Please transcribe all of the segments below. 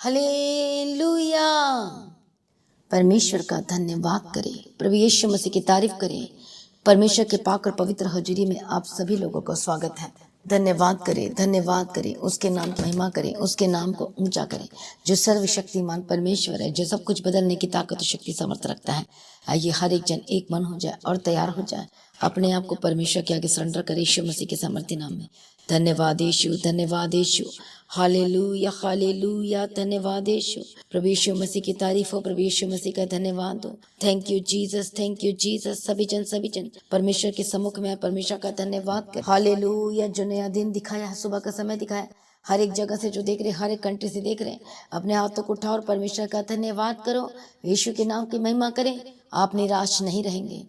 Hallelujah. परमेश्वर का धन्यवाद करें, प्रभु यीशु मसीह की तारीफ करें। परमेश्वर के पाक और पवित्र हजूरी में आप सभी लोगों को स्वागत है। धन्यवाद करें, धन्यवाद करें, उसके नाम की महिमा करें, उसके नाम को ऊंचा करें, जो सर्वशक्तिमान परमेश्वर है, जो सब कुछ बदलने की ताकत और शक्ति समर्थ रखता है। आइए हर एक जन एक मन हो जाए और तैयार हो जाए, अपने आप को परमेश्वर के आगे सरेंडर करे यीशु मसीह के सामर्थ्य नाम में। धन्यवाद यीशु, धन्यवाद यीशु, हालेलुया हालेलुया, धन्यवाद यीशु। प्रभु यीशु मसीह की तारीफ हो, प्रभु यीशु मसीह का धन्यवाद हो। Thank you Jesus, thank you Jesus. सभी जन परमेश्वर के सम्मुख में परमेश्वर का धन्यवाद कर। हालेलुया, जो नया दिन दिखाया है, सुबह का समय दिखाया, हर एक जगह से जो देख रहे, हर एक कंट्री से देख रहे, अपने हाथों को उठाओ और परमेश्वर का धन्यवाद करो, यीशु के नाम की महिमा करें। आप निराश नहीं रहेंगे।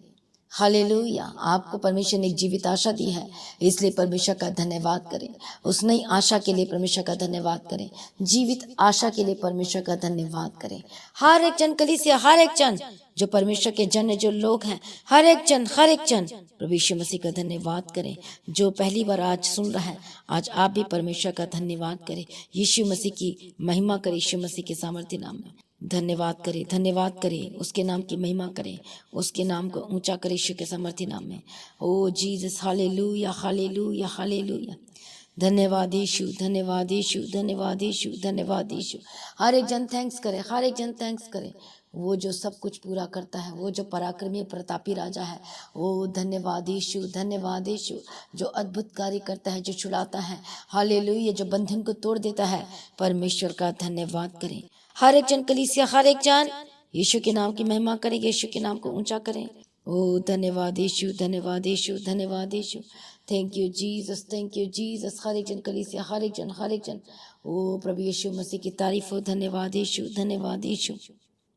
हालेलुया, आपको परमेश्वर ने एक जीवित आशा दी है, इसलिए परमेश्वर का धन्यवाद करें। उस नई आशा के लिए परमेश्वर का धन्यवाद करें, जीवित आशा के लिए परमेश्वर का धन्यवाद करें। हर एक जन कलीसिया, हर एक जन जो परमेश्वर के जन, जो लोग हैं, हर एक जन प्रभु यीशु मसीह का धन्यवाद करें। जो पहली बार आज सुन रहा है, आज आप भी परमेश्वर का धन्यवाद करें, यीशु मसीह की महिमा करें, यीशु मसीह के सामर्थ्य नाम में धन्यवाद करें, धन्यवाद करें, उसके नाम की महिमा करें, उसके नाम को ऊंचा करें, यीशु के सामर्थ्य नाम में। ओ जीसस, हालेलुया हालेलुया हालेलुया। धन्यवाद यीशु, धन्यवाद यीशु, धन्यवाद यीशु, धन्यवाद यीशु। हर एक जन थैंक्स करे, हर एक जन थैंक्स करे। वो जो सब कुछ पूरा करता है, वो जो पराक्रमी प्रतापी राजा है, ओ धन्यवाद यीशु, धन्यवाद यीशु। जो अद्भुत कार्य करता है, जो छुड़ाता है, हालेलुया, जो बंधन को तोड़ देता है, परमेश्वर का धन्यवाद करें। हर एक जन कलीसिया, हर एक जन यीशु के नाम की महिमा करें, यीशु के नाम को ऊंचा करें। ओ धन्यवाद यीशु, धन्यवाद यीशु, धन्यवाद Yeshu. Thank you Jesus, thank you Jesus. हर एक जन कलीसिया, हर एक जन ओ प्रभु यीशु मसीह की तारीफ हो। धन्यवाद यीशु, धन्यवाद यीशु।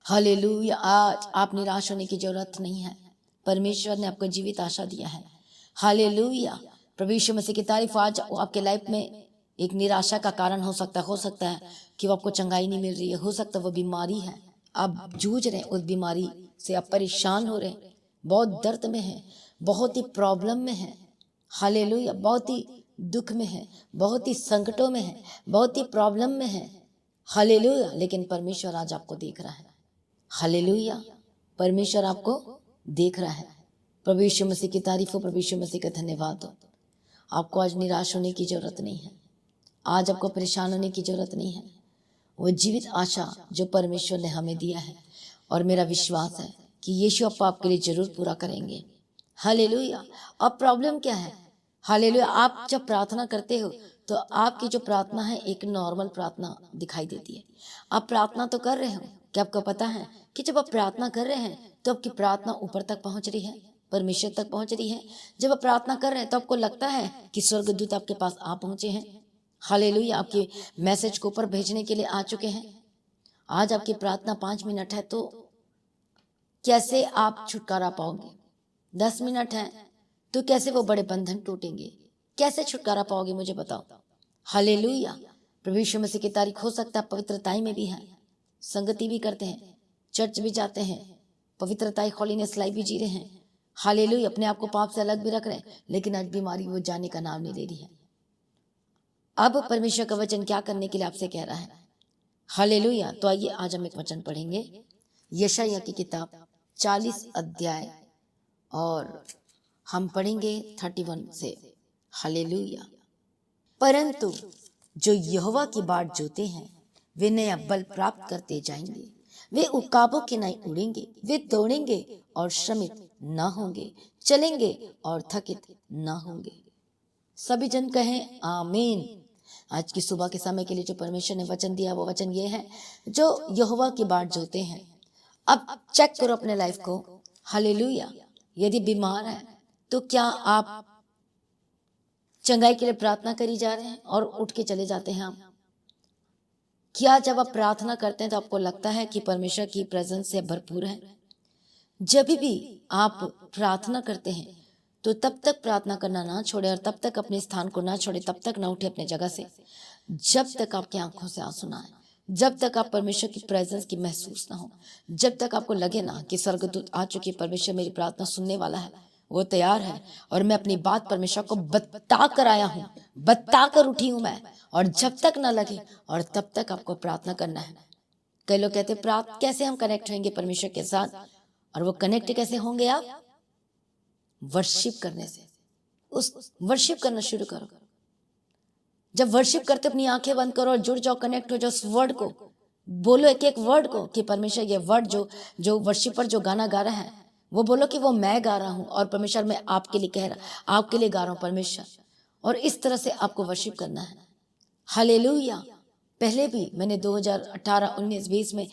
हालेलुया। आज आप निराश होने की जरूरत नहीं है, परमेश्वर ने आपको जीवित आशा दिया है। हालेलुया, प्रभु यीशु मसीह की तारीफ। आज आपके लाइफ में एक निराशा का कारण हो सकता है कि वो आपको चंगाई नहीं मिल रही है, हो सकता है वो बीमारी है, आप जूझ रहे हैं उस बीमारी से, आप परेशान हो रहे हैं, बहुत दर्द में है, बहुत ही प्रॉब्लम में है। हालेलुया, बहुत ही दुख में है, बहुत ही संकटों में है, बहुत ही प्रॉब्लम में है। हालेलुया, लेकिन परमेश्वर आज आपको देख रहा है। हालेलुया, परमेश्वर आपको देख रहा है। प्रभु यीशु मसीह की तारीफ हो, प्रभु यीशु मसीह का धन्यवाद हो। आपको आज निराश होने की जरूरत नहीं है, आज आपको परेशान होने की जरूरत नहीं है। वो जीवित आशा जो परमेश्वर ने हमें दिया है, और मेरा विश्वास है कि यीशु आपके लिए जरूर पूरा करेंगे। हालेलुया। अब प्रॉब्लम क्या है? हालेलुया, आप जब प्रार्थना करते हो तो आपकी जो प्रार्थना है एक नॉर्मल प्रार्थना दिखाई देती है। आप प्रार्थना तो कर रहे हो, क्या आपको पता है कि जब आप प्रार्थना कर रहे हैं तो आपकी प्रार्थना ऊपर तक पहुंच रही है, परमेश्वर तक पहुंच रही है। जब आप प्रार्थना कर रहे हैं तो आपको लगता है कि स्वर्गदूत आपके पास आ पहुंचे हैं। हालेलुया, आपके मैसेज को ऊपर भेजने के लिए आ चुके हैं। आज आपकी प्रार्थना 5 मिनट है तो कैसे आप छुटकारा पाओगे? 10 मिनट है तो कैसे वो बड़े बंधन टूटेंगे? कैसे छुटकारा पाओगे, मुझे बताओ। हालेलुया, प्रभु यीशु मसीह की तारीफ। हो सकता है पवित्रताई में भी है, संगति भी करते हैं, चर्च भी जाते हैं, पवित्रताई हॉलीनेस लाइफ भी जी रहे हैं। हालेलुया, अपने आप को पाप से अलग भी रख रहे हैं, लेकिन आज बीमारी वो जाने का नाम नहीं ले रही है। अब परमेश्वर का वचन क्या करने के लिए आपसे कह रहा है? हालेलुया, तो आइए आज हम एक वचन पढ़ेंगे, यशायाह की किताब 40 अध्याय, और हम पढ़ेंगे 31 से। हालेलुया। परंतु जो यहोवा की बाट जोते हैं वे नया बल प्राप्त करते जाएंगे, वे उकाबों के नहीं उड़ेंगे, वे दौड़ेंगे और श्रमित न होंगे, चलेंगे और थकित न होंगे। सभी जन कहें आमीन। आज की सुबह के समय के लिए जो परमेश्वर ने वचन दिया, वो वचन ये है, जो यहोवा की बाट जोते हैं। अब चेक करो अपने लाइफ को। हालेलुया, यदि बीमार है तो क्या आप चंगाई के लिए प्रार्थना करी जा रहे हैं और उठ के चले जाते हैं आप? क्या जब आप प्रार्थना करते हैं तो आपको लगता है कि परमेश्वर की प्रेजेंस से भरपूर है? जब भी आप प्रार्थना करते हैं तो तब तक प्रार्थना करना ना छोड़े, और तब तक अपने स्थान को ना छोड़े, तब तक ना उठे अपने जगह से, जब तक आपकी आंखों से आंसू ना आए, जब तक आप परमेश्वर की प्रेजेंस की महसूस ना हो, जब तक आपको लगे ना कि स्वर्गदूत आ चुके, परमेश्वर मेरी प्रार्थना सुनने वाला है, वो तैयार है और मैं अपनी बात परमेश्वर को बता कर आया हूँ, बता कर उठी हूँ मैं। और जब तक ना लगे और तब तक आपको प्रार्थना करना है। कई लोग कहते प्रार्थना कैसे हम कनेक्ट होंगे परमेश्वर के साथ, और वो कनेक्ट कैसे होंगे आप? वर्शिप करने से। उस वर्शिप करना शुरू करो। जब वर्शिप करते अपनी आंखें बंद करो और जुड़ जाओ, कनेक्ट हो जाओ उस वर्ड को, बोलो एक एक वर्ड को कि परमेश्वर ये वर्ड जो वर्शिपर जो गाना गा रहा है वो बोलो कि वो मैं गा रहा हूं और परमेश्वर मैं आपके लिए कह रहा, आपके लिए गा रहा हूं परमेश्वर। और इस तरह से आपको वर्शिप करना है। हालेलुया। पहले भी मैंने 2018, 19, 20 में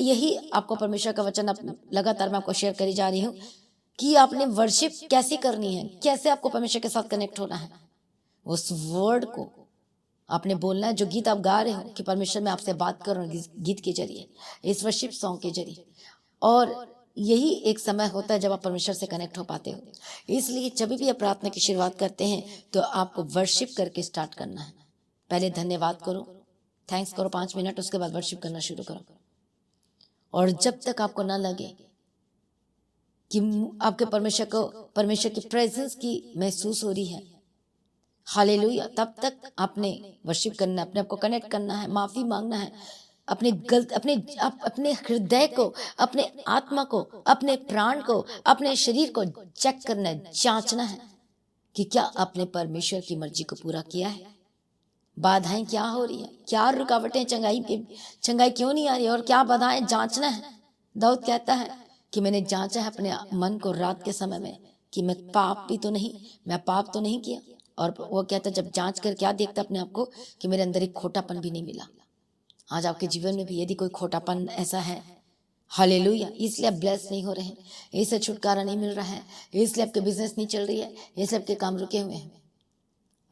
यही आपको परमेश्वर का वचन लगातार मैं आपको शेयर करी जा रही हूँ कि आपने वर्शिप कैसे करनी है, कैसे आपको परमेश्वर के साथ कनेक्ट होना है। उस वर्ड को आपने बोलना है, जो गीत आप गा रहे हो कि परमेश्वर मैं आपसे बात कर रहा हूँ गीत के जरिए, इस वर्शिप सॉन्ग के जरिए। और यही एक समय होता है जब आप परमेश्वर से कनेक्ट हो पाते हो। इसलिए जब भी आप प्रार्थना की शुरुआत करते हैं तो आपको वर्शिप करके स्टार्ट करना है। पहले धन्यवाद करो, थैंक्स करो 5 मिनट, उसके बाद वर्शिप करना शुरू करो। और जब तक आपको ना लगे कि आपके परमेश्वर की प्रेजेंस की महसूस हो रही है, हालेलुया, तब तक आपने वर्शिप करना है, अपने आप को कनेक्ट करना है, माफी मांगना है, अपने हृदय को, अपने आत्मा को, अपने प्राण को, अपने शरीर को चेक करना है, जांचना है कि क्या आपने परमेश्वर की मर्जी को पूरा किया है। बाधाएं क्या हो रही है, क्या रुकावटें, चंगाई क्यों नहीं आ रही और क्या बाधाएं, जांचना है। दाऊद कहता है कि मैंने जांचा है अपने मन को रात के समय में कि मैं पाप तो नहीं किया। और वो कहता जब जांच कर क्या देखता अपने आप को कि मेरे अंदर एक खोटापन भी नहीं मिला। आज आपके जीवन में भी यदि कोई खोटापन ऐसा है, हालेलुया, इसलिए आप ब्लेस नहीं हो रहे हैं, इससे छुटकारा नहीं मिल रहा है, इसलिए आपके बिजनेस नहीं चल रही है, इसलिए आपके काम रुके हुए हैं,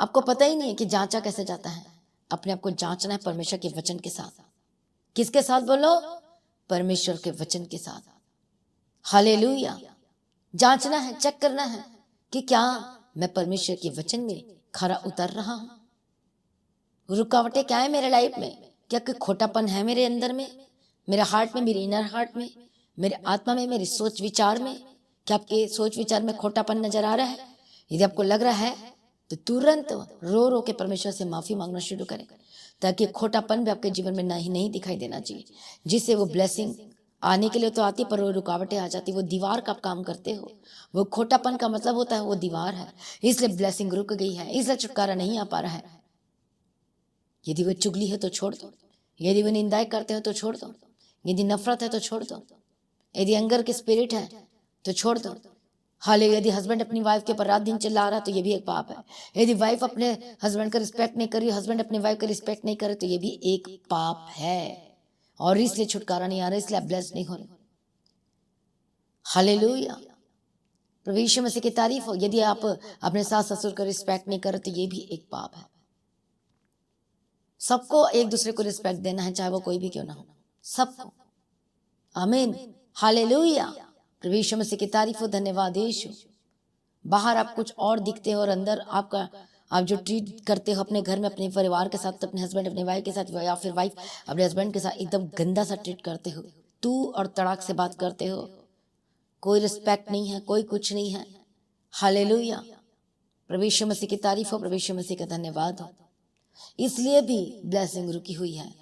आपको पता ही नहीं है कि जांचा कैसे जाता है। अपने आप को जांचना है परमेश्वर के वचन के साथ। किसके साथ बोलो? परमेश्वर के वचन के साथ। हालेलुया। जांचना है, चेक करना है कि क्या मैं परमेश्वर के वचन में खरा उतर रहा हूं। रुकावटें क्या है मेरे लाइफ में, क्या कोई खोटापन है मेरे अंदर में, मेरे हार्ट में, मेरे इनर हार्ट में, मेरे आत्मा में, मेरे सोच विचार में, क्या आपके सोच विचार में खोटापन नजर आ रहा है? यदि आपको लग रहा है तो तुरंत रो रो के परमेश्वर से माफी मांगना शुरू करें, ताकि खोटापन भी आपके जीवन में नहीं दिखाई देना चाहिए, जिससे वो ब्लेसिंग आने के लिए तो आती पर वो रुकावटें आ जाती। वो दीवार का आप काम करते हो। वो खोटापन का मतलब होता है वो दीवार है, इसलिए ब्लेसिंग रुक गई है, इसलिए छुटकारा नहीं आ पा रहा है। यदि वो चुगली है तो छोड़ दो, यदि वो निंदाएं करते हो तो छोड़ दो, यदि नफरत है तो छोड़ दो, यदि एंगर की स्पिरिट है तो छोड़ दो। हाल यदि हस्बैंड अपनी वाइफ के ऊपर रात दिन चिल्ला रहा तो ये भी एक पाप है। यदि वाइफ अपने हस्बैंड का रिस्पेक्ट नहीं कर रही, हस्बैंड अपनी वाइफ का रिस्पेक्ट नहीं करे तो ये भी एक पाप है, और इसलिए छुटकारा नहीं आ रहा, इसलिए आप ब्लेस्ड नहीं हो रहे। हालेलुया, प्रभु यीशु मसीह की तारीफ हो। यदि आप अपने सास ससुर का रिस्पेक्ट नहीं करे तो ये भी एक पाप है। सबको एक दूसरे को रिस्पेक्ट देना है, चाहे वो कोई भी क्यों ना हो, सबको। आमीन, हालेलुया, प्रभु यीशु मसीह की तारीफ हो। धन्यवाद यीशु। बाहर आप कुछ और दिखते हो और अंदर आप जो ट्रीट करते हो अपने घर में अपने परिवार के साथ, अपने हस्बैंड अपने वाइफ के साथ, या फिर वाइफ अपने हस्बैंड के साथ एकदम गंदा सा ट्रीट करते हो, तू और तड़ाक से बात करते हो, कोई रिस्पेक्ट नहीं है, कोई कुछ नहीं है। हालेलुया, प्रभु यीशु मसीह की तारीफ हो, प्रभु यीशु मसीह का धन्यवाद हो। इसलिए भी ब्लेसिंग रुकी हुई है।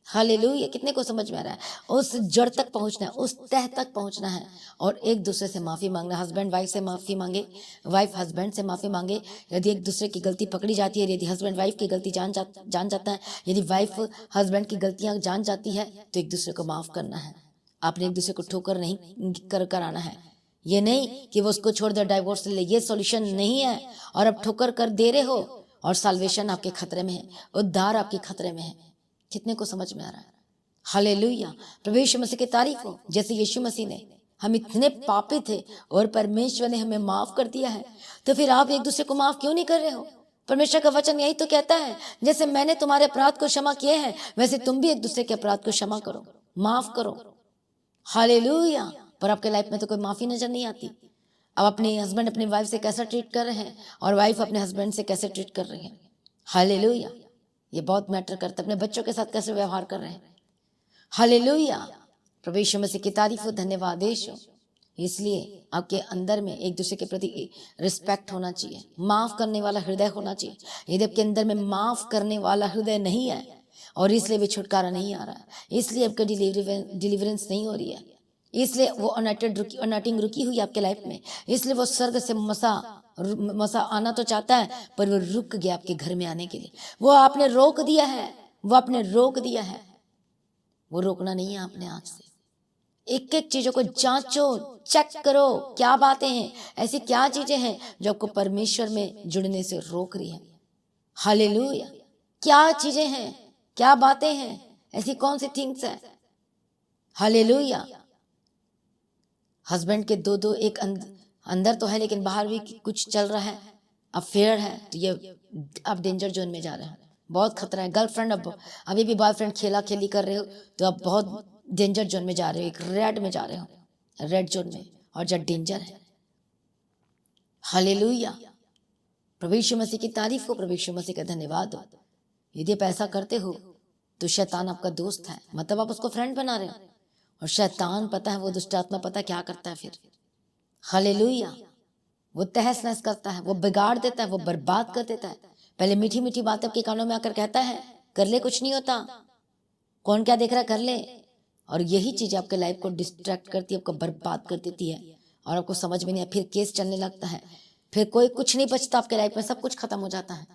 हालेलुया, कितने को समझ में आ रहा है? उस जड़ तक पहुंचना है, उस तह तक पहुंचना है, और एक दूसरे से माफी मांगना। हस्बैंड वाइफ से माफी मांगे, वाइफ हस्बैंड से माफी मांगे। यदि एक दूसरे की गलती पकड़ी जाती है, यदि हस्बैंड वाइफ की गलती जान जाता है, यदि वाइफ हस्बैंड की गलतियां जान जाती है, तो एक दूसरे को माफ करना है। आपने एक दूसरे को ठोकर नहीं कर आना है। ये नहीं कि वो उसको छोड़ दे, डाइवोर्स ले, ये सॉल्यूशन नहीं है। और अब ठोकर कर दे रहे हो और साल्वेशन आपके खतरे में है, उद्धार आपके खतरे में है। कितने को समझ में आ रहा है? हालेलुया, प्रभु यीशु मसीह की तारीफ हो। जैसे यीशु मसीह ने, हम इतने पापी थे और परमेश्वर ने हमें माफ कर दिया है, तो फिर आप एक दूसरे को माफ क्यों नहीं कर रहे हो? परमेश्वर का वचन यही तो कहता है, जैसे मैंने तुम्हारे अपराध को क्षमा किए हैं वैसे तुम भी एक दूसरे के अपराध को क्षमा करो, माफ करो। हालेलुया, पर आपके लाइफ में तो कोई माफी नजर नहीं आती। अब अपने हस्बैंड अपनी वाइफ से कैसा ट्रीट कर रहे हैं और वाइफ अपने हस्बैंड से कैसे ट्रीट कर रही है। हालेलुया, ये बहुत मैटर करता है। अपने बच्चों के साथ कैसे व्यवहार कर रहे हैं। हालेलुया, प्रभु यीशु मसीह की तारीफ हो। धन्यवाद यीशु। इसलिए आपके अंदर में एक दूसरे के प्रति रिस्पेक्ट होना चाहिए, माफ करने वाला हृदय होना चाहिए। यदि आपके अंदर में माफ करने वाला हृदय नहीं है और इसलिए भी छुटकारा नहीं आ रहा है, इसलिए आपकी डिलीवरेंस नहीं हो रही है, इसलिए वो अनटिंग रुकी हुई है आपके लाइफ में, इसलिए वो स्वर्ग से मसा आना तो चाहता है पर वो रुक गया आपके घर में आने के लिए। वो आपने रोक दिया है, वो आपने रोक दिया है। वो रोकना नहीं है आपने आज से। एक एक चीजों को जांचो, चेक करो, क्या बातें हैं, ऐसी क्या चीजें हैं जो आपको परमेश्वर में जुड़ने से रोक रही है। हालेलुया। क्या चीजें हैं, क्या बातें हैं, ऐसी कौन सी थिंग्स है। हालेलुया। हस्बैंड के दो एक अंदर तो है लेकिन बाहर भी कुछ चल रहा है, अफेयर है, तो ये आप डेंजर जोन में जा रहे हैं, बहुत खतरा है। गर्लफ्रेंड अभी भी बॉयफ्रेंड खेला खेली कर रहे हो तो आप बहुत डेंजर जोन में जा रहे हो, एक रेड में जा रहे हो, रेड जोन में, और जो डेंजर है। हालेलुया। प्रभु यीशु मसीह की तारीफ हो, प्रभु यीशु मसीह का धन्यवाद हो। यदि आप ऐसा करते हो तो शैतान आपका दोस्त है, मतलब आप उसको फ्रेंड बना रहे हो, और शैतान पता है, वो दुष्ट आत्मा पता है क्या करता है फिर। हालेलुया। वो तहस नहस करता है, वो बिगाड़ देता है, वो बर्बाद कर देता है। पहले मीठी मीठी बातें आपके कानों में आकर कहता है कर ले, कुछ नहीं होता, कौन क्या देख रहा है, कर ले। और यही चीज आपके लाइफ को डिस्ट्रैक्ट करती है, आपको बर्बाद कर देती है, और आपको समझ में नहीं, फिर केस चलने लगता है, फिर कोई कुछ नहीं बचता आपके लाइफ में, सब कुछ खत्म हो जाता है।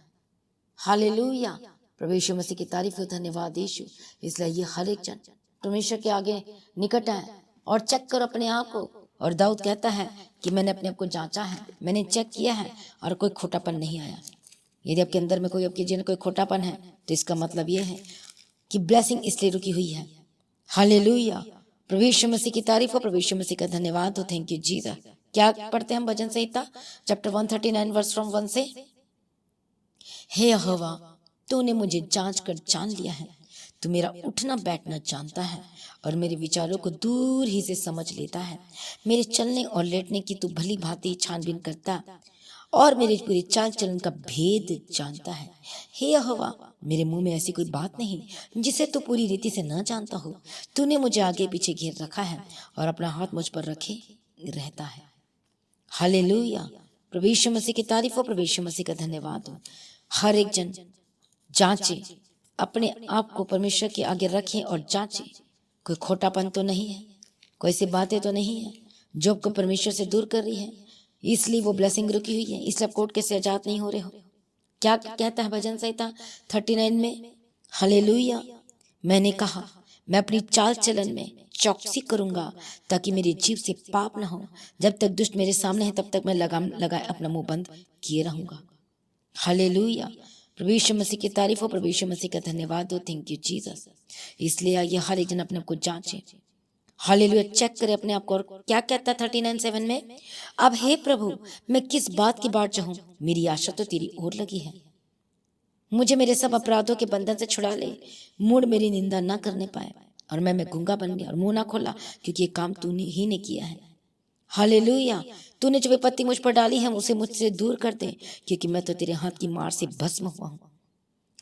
हालेलुया। प्रभु यीशु मसीह की तारीफ हो, धन्यवाद यीशु। इसलिए ये हर एक जन परमेश्वर के आगे निकट है और चेक करो अपने आप को। और दाऊद कहता है कि मैंने अपने आप को जांचा है, मैंने चेक किया है और कोई खोटापन नहीं आया। यदि आपके अंदर में कोई, आपके जीवन कोई खोटापन है तो इसका मतलब ये है कि ब्लेसिंग इसलिए रुकी हुई है। हालेलुया। प्रभु यीशु मसीह की तारीफ हो, प्रभु यीशु मसीह का धन्यवाद हो। Thank you Jesus. क्या पढ़ते हैं हम भजन संहिता चैप्टर 139 वर्स फ्रॉम 1 से। हे यहोवा, तूने मुझे जांच कर जान लिया है, तू मेरा उठना बैठना जानता है और मेरे विचारों को दूर ही से समझ लेता है। मेरे चलने और लेटने की तू भली भांति छानबीन करता और मेरे पूरे चाल चलन का भेद जानता है। हे यहोवा, मेरे मुंह में ऐसी कोई बात नहीं जिसे तू पूरी रीति से न जानता हो। तूने मुझे आगे पीछे घेर रखा है और अपना हाथ मुझ पर रखे रहता है। हालेलुया। प्रभु यीशु मसीह की तारीफ हो, प्रभु यीशु मसीह का धन्यवाद हो। हर एक जन जांचे, अपने आप को परमेश्वर के आगे रखें और जांचे, कोई खोटापन तो नहीं है, कोई सी बातें तो नहीं है जो आपको परमेश्वर से दूर कर रही है, इसलिए वो ब्लेसिंग रुकी हुई है, इसलिए आप कोर्ट के से आजाद नहीं हो रहे हो। क्या कहता है भजन संहिता 39 में। हालेलुया। मैंने कहा मैं अपनी चाल चलन में चौकसी करूंगा ताकि मेरी जीभ से पाप न हो। जब तक दुष्ट मेरे सामने है तब तक मैं लगाए अपना मुंह बंद किए रहूंगा। हालेलुया। प्रभु यीशु मसीह की तारीफ हो, प्रभु यीशु मसीह का धन्यवाद हो। Thank you Jesus. इसलिए आइए हर एक जन अपने आप को जांचे। हालेलुया। चेक करें अपने आप को। और क्या कहता है 39:7 में। अब हे प्रभु, मैं किस बात की बाट चाहूं, मेरी आशा तो तेरी ओर लगी है। मुझे मेरे सब अपराधों के बंधन से छुड़ा ले, मूड मेरी निंदा ना करने पाए। और मैं गूंगा बन गया और मुंह ना खोला, क्योंकि ये काम तूने ही ने किया है। हालेलुया। तूने जो विपत्ति मुझ पर डाली है उसे मुझसे दूर कर दे, क्योंकि मैं तो तेरे हाथ की मार से भस्म हुआ हूं।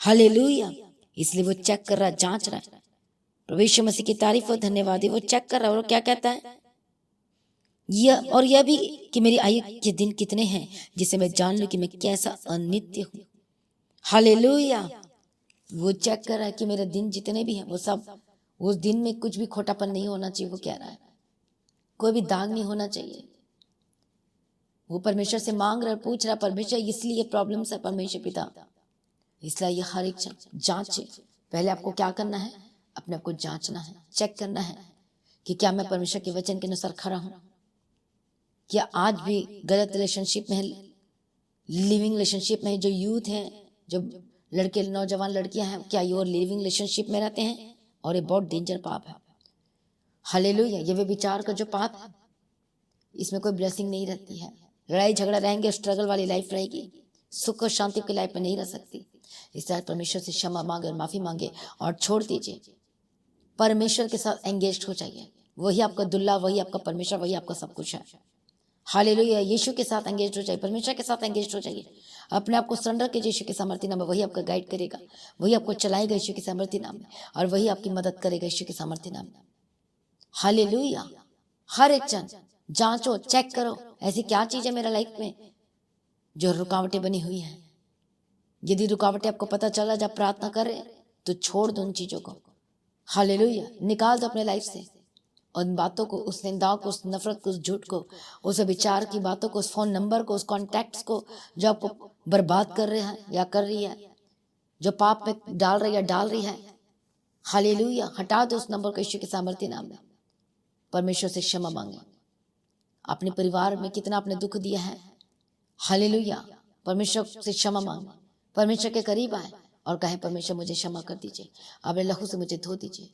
हालेलुया। इसलिए वो चेक कर रहा, जांच रहा है। प्रभु यीशु मसीह की तारीफ और धन्यवाद है। वो चेक कर रहा है और क्या कहता है, यह भी कि मेरी आयु के दिन कितने हैं, जिसे मैं जान लूं कि मैं कैसा अनित्य हूं। हालेलुया। वो चेक कर रहा है कि मेरे दिन जितने भी हैं वो सब, उस दिन में कुछ भी खोटापन नहीं होना चाहिए। वो कह रहा है कोई भी दाग नहीं होना चाहिए। वो परमेश्वर से मांग रहा है, पूछ रहा परमेश्वर, इसलिए प्रॉब्लम्स है परमेश्वर पिता। इसलिए ये हर एक जांचे। पहले आपको क्या करना है, अपने आप को जांचना है, चेक करना है कि क्या मैं परमेश्वर के वचन के अनुसार खड़ा हूं। क्या आज भी गलत रिलेशनशिप में, लिविंग रिलेशनशिप में जो यूथ है, जो लड़के नौजवान लड़कियां हैं, क्या ये लिविंग रिलेशनशिप में रहते हैं। और ये बहुत डेंजर पाप है। हालेलुया। ये वे विचार का जो पाप है, इसमें कोई ब्लेसिंग नहीं रहती है। लड़ाई झगड़ा रहेंगे, स्ट्रगल वाली लाइफ रहेगी, सुख और शांति की लाइफ में नहीं रह सकती। इसलिए परमेश्वर से क्षमा मांगे और माफी मांगे और छोड़ दीजिए। परमेश्वर के साथ एंगेज हो जाइए। वही आपका दुल्ला, वही आपका परमेश्वर, वही आपका सब कुछ है। हालेलुया। यीशु के साथ एंगेज हो जाइए, परमेश्वर के साथ एंगेज हो जाइए। अपने आप को सरेंडर कीजिए यीशु के सामर्थ्य नाम में। वही आपका गाइड करेगा, वही आपको चलाएगा यीशु के सामर्थ्य नाम में, और वही आपकी मदद करेगा यीशु के सामर्थ्य नाम में। हालेलुया। हर एक जन जांचो, चेक करो ऐसी क्या चीज़ है मेरा लाइफ में जो रुकावटें बनी हुई हैं। यदि रुकावटें आपको पता चला जब प्रार्थना कर रहे तो छोड़ दो उन चीज़ों को। हालेलुया, निकाल दो अपने लाइफ से उन बातों को, उस निंदाओं को, उस नफरत को, उस झूठ को, उस विचार की बातों को, उस फोन नंबर को, उस कॉन्टैक्ट्स को जो आपको बर्बाद कर रहे हैं या कर रही है, जो पाप में डाल रही है डाल रही है। हालेलुया, हटा दो उस नंबर को यीशु के सामर्थ्य नाम में। परमेश्वर से क्षमा मांगे। अपने परिवार में कितना आपने दुख दिया है, हालेलुया, परमेश्वर से क्षमा मांगे। परमेश्वर के करीब आए और कहें परमेश्वर मुझे क्षमा कर दीजिए, अपने लहू से मुझे धो दीजिए।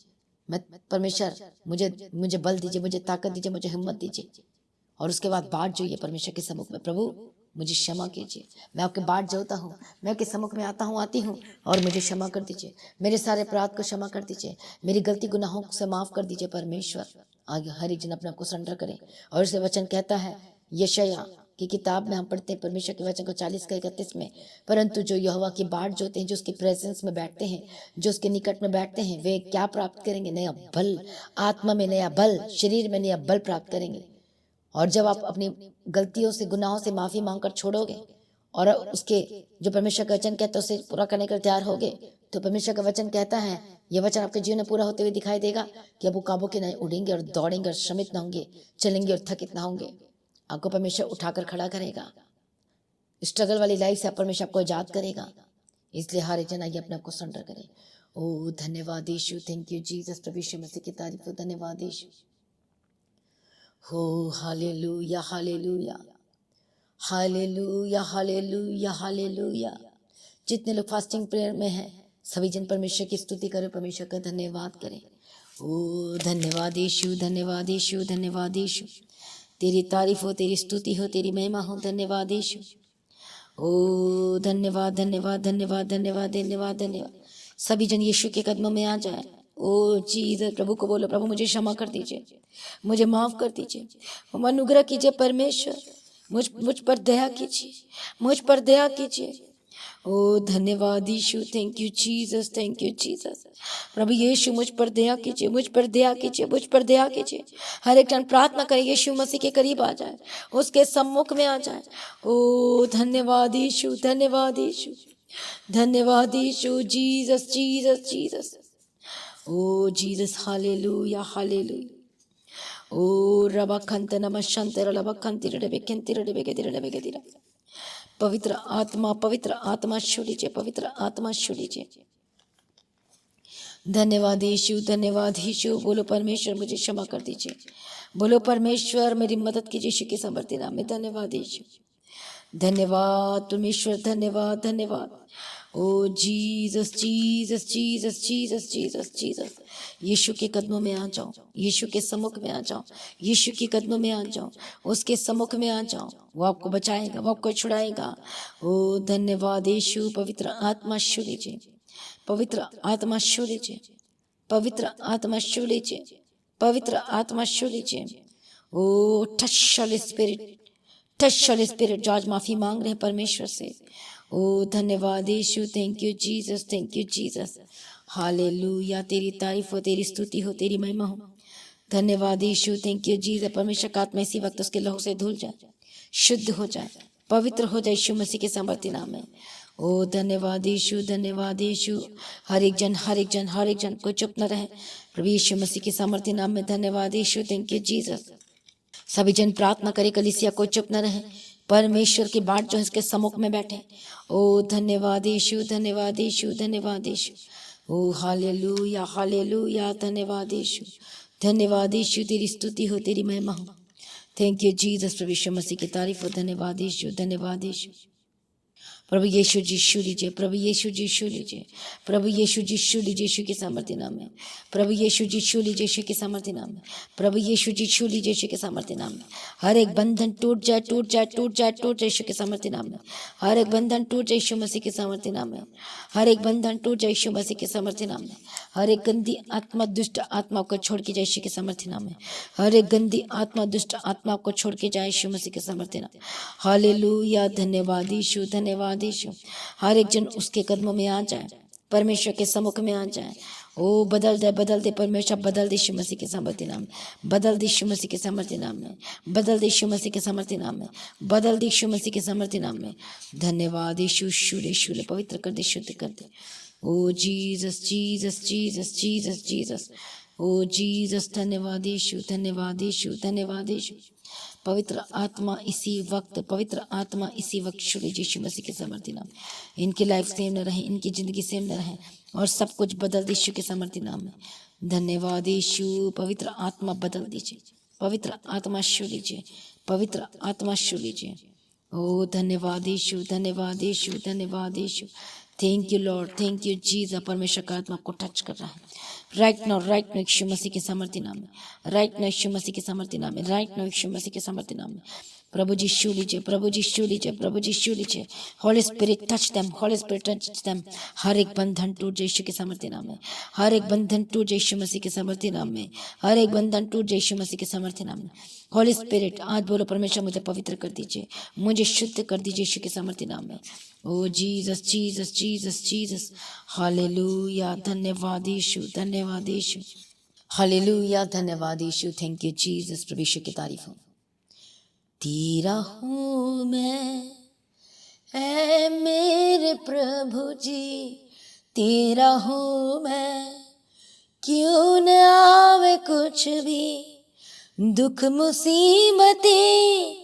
मैं परमेश्वर मुझे बल दीजिए, मुझे ताकत दीजिए, मुझे हिम्मत दीजिए। और उसके बाद बाट जोइए परमेश्वर के सम्मुख में, प्रभु मुझे क्षमा कीजिए, मैं आपके बाट जोता हूँ, मैं आपके सम्मुख में आता हूँ, आती हूँ, और मुझे क्षमा कर दीजिए, मेरे सारे अपराध को क्षमा कर दीजिए, मेरी गलती गुनाहों से माफ़ कर दीजिए। परमेश्वर आगे हर एक जन अपने आप को सरेंडर करें। और उसे वचन कहता है यशायाह की किताब में हम पढ़ते हैं परमेश्वर के वचन को 40:31 में, परंतु जो यहोवा की बाट जोते हैं, जो उसके प्रेजेंस में बैठते हैं, जो उसके निकट में बैठते हैं, वे क्या प्राप्त करेंगे? नया बल, आत्मा में नया बल, शरीर में नया बल प्राप्त करेंगे। और जब आप अपनी गलतियों से, गुनाहों से माफ़ी मांगकर छोड़ोगे और उसके जो परमेश्वर का वचन कहता है उसे पूरा करने के तैयार होगे, तो परमेश्वर का वचन कहता है, यह वचन आपके जीवन में पूरा होते हुए दिखाई देगा कि अब वो काबू के नहीं उड़ेंगे और दौड़ेंगे और श्रमित ना होंगे, चलेंगे और थकित ना होंगे। आपको परमेश्वर उठाकर खड़ा करेगा। स्ट्रगल वाली लाइफ से परमेश्वर आपको आजाद करेगा। इसलिए हर एक जन आइए अपने आप को सरेंडर करें। ओ धन्यवाद यीशु, थैंक यू जीसस, प्रभु यीशु मसीह की तारीफ हो। धन्यवाद यीशु। हो hallelujah, hallelujah, hallelujah, hallelujah, hallelujah. जितने लोग फास्टिंग प्रेयर में हैं सभी जन परमेश्वर की स्तुति करें, परमेश्वर का धन्यवाद करें। ओ धन्यवाद यीशु, धन्यवाद यीशु, धन्यवाद यीशु। तेरी तारीफ हो, तेरी स्तुति हो, तेरी महिमा हो। धन्यवाद यीशु। ओ धन्यवाद, धन्यवाद, धन्यवाद, धन्यवाद, धन्यवाद, धन्यवाद। सभी जन यीशु के कदमों में आ जाए। ओ जीसस, प्रभु को बोलो, प्रभु मुझे क्षमा कर दीजिए, मुझे माफ कर दीजिए, अनुग्रह कीजिए परमेश्वर, मुझ पर दया कीजिए, मुझ पर दया कीजिए। ओ धन्यवाद Yeshu, thank you Jesus, thank you Jesus. प्रभु यीशु मुझ पर दया कीजिए, मुझ पर दया कीजिए, मुझ पर दया कीजिए। हर एक जन प्रार्थना करें, यीशु मसीह के करीब आ जाए, उसके सम्मुख में आ जाए। ओ धन्यवाद यीशु, धन्यवाद यीशु, धन्यवाद यीशु, जीसस, जीसस, जीसस। ओ जीसस, हालेलुया, हालेलुया। ओ रबा खंत नमः शंतर रबा खंतिर रबे केंतिर रबे केतिर रबे केतिर। पवित्र आत्मा, पवित्र आत्मा छू लीजिए, पवित्र आत्मा छू लीजिए। धन्यवाद यीशु, धन्यवाद यीशु। बोलो परमेश्वर मुझे क्षमा कर दीजिए, बोलो परमेश्वर मेरी मदद कीजिए यीशु के सामर्थ्य नाम में। धन्यवाद यीशु, धन्यवाद परमेश्वर, धन्यवाद, धन्यवाद। ओ Jesus, Jesus, Jesus, Jesus, Jesus, Jesus. Yeshu के कदमों में आ जाओ, यीशु के सम्मुख में आ जाओ, यीशु के कदमों में आ जाओ, उसके सम्मुख में आ जाओ। वो आपको बचाएगा, वो आपको छुड़ाएगा। ओ धन्यवाद यीशु। पवित्र आत्मा छू लीजिए, पवित्र आत्मा छू लीजिए, पवित्र आत्मा छू लीजिए, पवित्र आत्मा छू लीजिए। ओ touch Holy Spirit, touch Holy Spirit. जो आज माफी मांग रहे हैं परमेश्वर से, ओ धन्यवाद Yeshu, thank you Jesus, thank you Jesus. Hallelujah, तेरी तारीफ हो, तेरी स्तुति हो, तेरी महिमा हो। धन्यवाद यीशु, थैंक यू जीसस। परमेश्वर का आत्मा इसी वक्त उसके लहू से धुल जाए, शुद्ध हो जाए, पवित्र हो जाए यीशु मसीह के सामर्थ्य नाम में। ओ धन्यवाद यीशु, धन्यवाद यीशु। हर एक जन, हर एक जन, हर एक जन कोई चुप न रहे, प्रभु यीशु मसीह के सामर्थ्य नाम में। धन्यवाद यीशु, थैंक यू जीसस। सभी जन प्रार्थना करे, कलीसिया कोई चुप न रहे, परमेश्वर की बाट जो इसके सम्मुख में बैठे। ओ धन्यवाद यीशु, धन्यवाद यीशु, धन्यवाद यीशु। ओ हालेलुया, हालेलुया, धन्यवाद यीशु, धन्यवाद यीशु। तेरी स्तुति हो, तेरी महिमा हो। थैंक यू जीसस, प्रभु यीशु मसीह की तारीफ हो। धन्यवाद यीशु, धन्यवाद यीशु। प्रभु यीशु जी छू लीजिए, प्रभु यीशु जी छू लीजिए, प्रभु यीशु जी छू लीजिए यीशु के सामर्थ्य नाम में। प्रभु यीशु जी छू लीजिए यीशु के सामर्थ्य नाम में। प्रभु यीशु जी छू लीजिए यीशु के सामर्थ्य नाम में। हर एक बंधन टूट जाए, टूट जाए, टूट जाए, टूट जाए यीशु के सामर्थ्य नाम में। हर एक बंधन टूट जाए यीशु मसीह के सामर्थ्य नाम में। हर एक बंधन टूट जाए यीशु मसीह के सामर्थ्य नाम में। हर एक गंदी आत्मा, दुष्ट आत्मा को छोड़ के जाए यीशु के सामर्थ्य नाम में। हर एक गंदी आत्मा, दुष्ट आत्मा को छोड़ के जाए यीशु मसीह के सामर्थ्य नाम। हालेलुया, धन्यवाद यीशु, धन्यवाद यीशु। हर एक जन उसके कदमों में आ जाए, परमेश्वर के सम्मुख में आ जाए। ओ बदल दे परमेश्वर, बदल दे यीशु मसीह के सामर्थ्य नाम में, बदल दे यीशु मसीह के सामर्थ्य नाम में, बदल दे यीशु मसीह के सामर्थ्य नाम में, बदल दे यीशु मसीह के सामर्थ्य नाम में। धन्यवाद यीशु, शूले शूले पवित्र कर दे, शुद्ध कर दे। ओ Jesus Jesus Jesus Jesus Jesus, ओ जीसस, धन्यवाद यीशु, धन्यवाद यीशु, धन्यवाद यीशु। पवित्र आत्मा इसी वक्त, पवित्र आत्मा इसी वक्त शुरू यीशु मसीह के सामर्थ्य नाम, इनकी लाइफ सेम न रहे, इनकी जिंदगी सेम न रहे, और सब कुछ बदल दे यीशु के सामर्थ्य नाम में। धन्यवाद यीशु। पवित्र आत्मा बदल दीजिए, पवित्र आत्मा छू लीजिए, पवित्र आत्मा छू लीजिए। ओ धन्यवाद यीशु, धन्यवाद यीशु, धन्यवाद Yeshu. Thank you Lord, thank you Jesus. परमेश्वर का आत्मा को टच कर रहा है राइट नाउ यीशु मसीह के सामर्थ्य नाम में, राइट नाउ यीशु मसीह के सामर्थ्य नाम में, राइट नाउ यीशु मसीह के सामर्थ्य नाम में। प्रभु जी छू लीजिए, प्रभु जी छू लीजिए, प्रभु जी छू लीजिए। Holy Spirit touch them, Holy Spirit touch them. हर एक बंधन टूट जाए यीशु के सामर्थ्य नाम में, हर एक बंधन टूट जाए यीशु मसीह के सामर्थ्य नाम में, हर एक बंधन टूट जाए यीशु मसीह के सामर्थ्य नाम में। होली स्पिरिट आज बोलो, परमेश्वर मुझे पवित्र कर दीजिए, मुझे शुद्ध कर दीजिए यीशु के सामर्थ्य नाम में। ओ Jesus Jesus Jesus Jesus, hallelujah. धन्यवाद यीशु, धन्यवाद यीशु, हालेलुया। धन्यवाद यीशु, थैंक यू जीसस। प्रभु यीशु की तारीफ हो। तेरा हूँ मैं, ऐ मेरे प्रभु जी, तेरा हूँ मैं। क्यों न आवे कुछ भी दुख मुसीबतें,